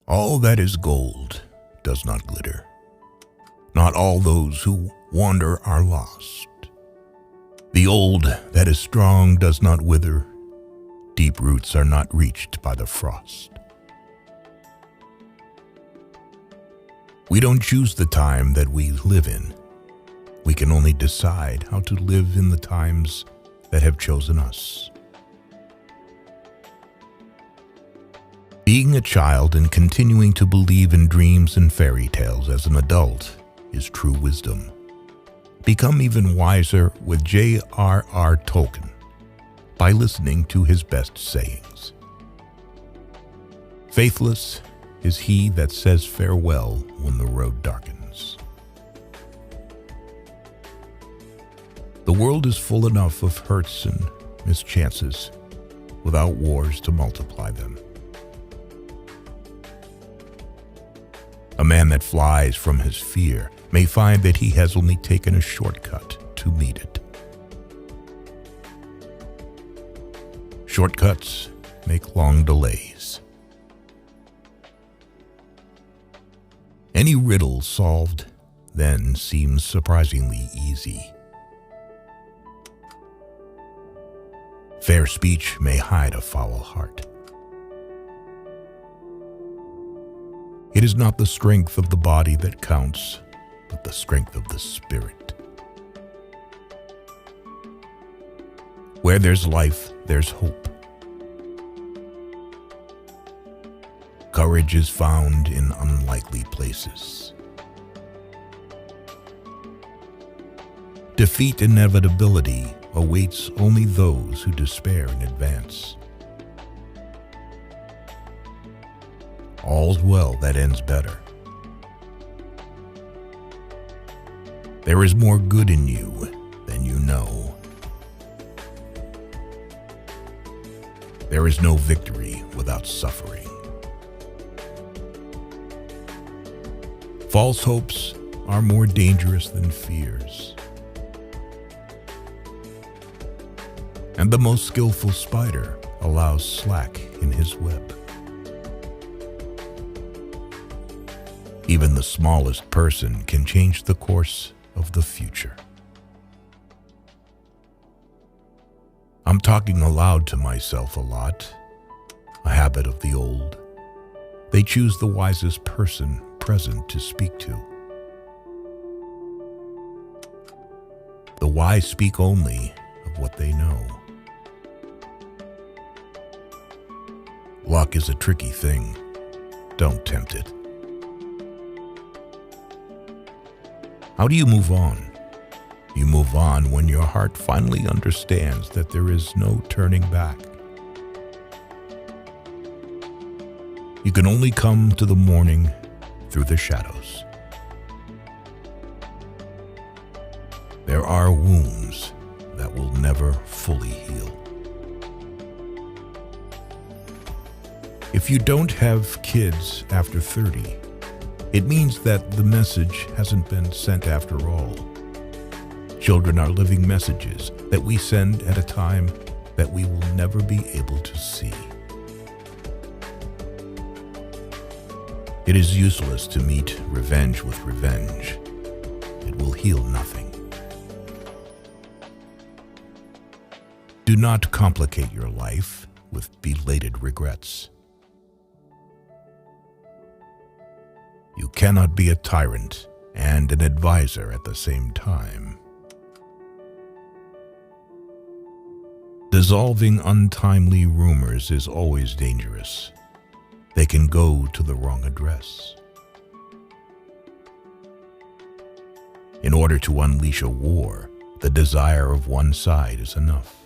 All that is gold does not glitter. Not all those who wander are lost. The old that is strong does not wither. Deep roots are not reached by the frost. We don't choose the time that we live in. We can only decide how to live in the times that have chosen us. Being a child and continuing to believe in dreams and fairy tales as an adult is true wisdom. Become even wiser with J.R.R. Tolkien by listening to his best sayings. Faithless is he that says farewell when the road darkens. The world is full enough of hurts and mischances without wars to multiply them. A man that flies from his fear may find that he has only taken a shortcut to meet it. Shortcuts make long delays. Any riddle solved then seems surprisingly easy. Fair speech may hide a foul heart. It is not the strength of the body that counts, but the strength of the spirit. Where there's life, there's hope. Courage is found in unlikely places. Defeat inevitability awaits only those who despair in advance. All's well that ends better. There is more good in you than you know. There is no victory without suffering. False hopes are more dangerous than fears. And the most skillful spider allows slack in his web. Even the smallest person can change the course of the future. I'm talking aloud to myself a lot, a habit of the old. They choose the wisest person present to speak to. The wise speak only of what they know. Luck is a tricky thing. Don't tempt it. How do you move on? You move on when your heart finally understands that there is no turning back. You can only come to the morning through the shadows. There are wounds that will never fully heal. If you don't have kids after 30, it means that the message hasn't been sent after all. Children are living messages that we send at a time that we will never be able to see. It is useless to meet revenge with revenge. It will heal nothing. Do not complicate your life with belated regrets. You cannot be a tyrant and an advisor at the same time. Dissolving untimely rumors is always dangerous. They can go to the wrong address. In order to unleash a war, the desire of one side is enough.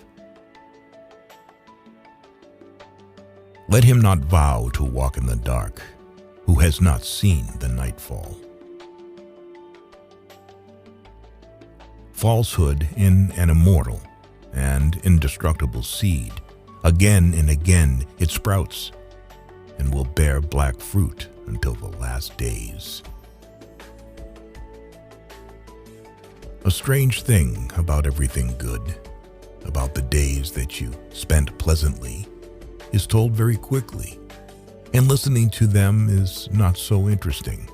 Let him not vow to walk in the dark who has not seen the nightfall. Falsehood in an immortal and indestructible seed, again and again it sprouts and will bear black fruit until the last days. A strange thing about everything good, about the days that you spent pleasantly, is told very quickly, and listening to them is not so interesting.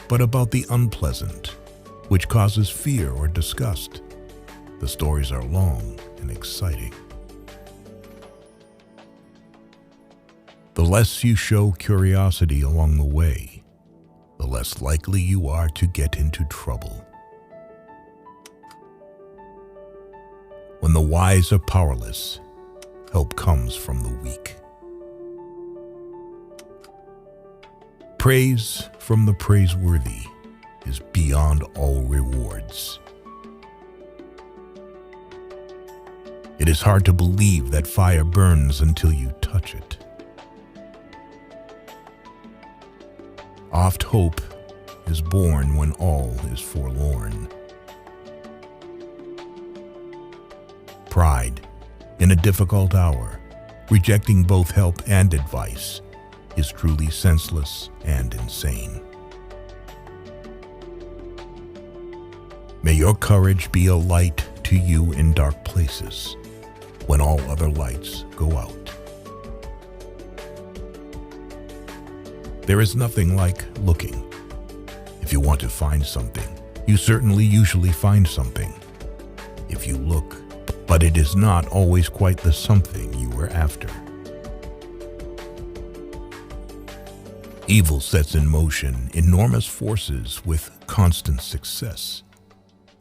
But about the unpleasant, which causes fear or disgust, the stories are long and exciting. The less you show curiosity along the way, the less likely you are to get into trouble. When the wise are powerless, help comes from the weak. Praise from the praiseworthy is beyond all rewards. It is hard to believe that fire burns until you touch it. Oft hope is born when all is forlorn. Pride, in a difficult hour, rejecting both help and advice, is truly senseless and insane. May your courage be a light to you in dark places, when all other lights go out. There is nothing like looking. If you want to find something, you certainly usually find something. If you look, but it is not always quite the something you were after. Evil sets in motion enormous forces with constant success,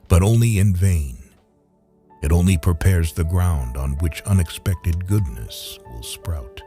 but only in vain. It only prepares the ground on which unexpected goodness will sprout.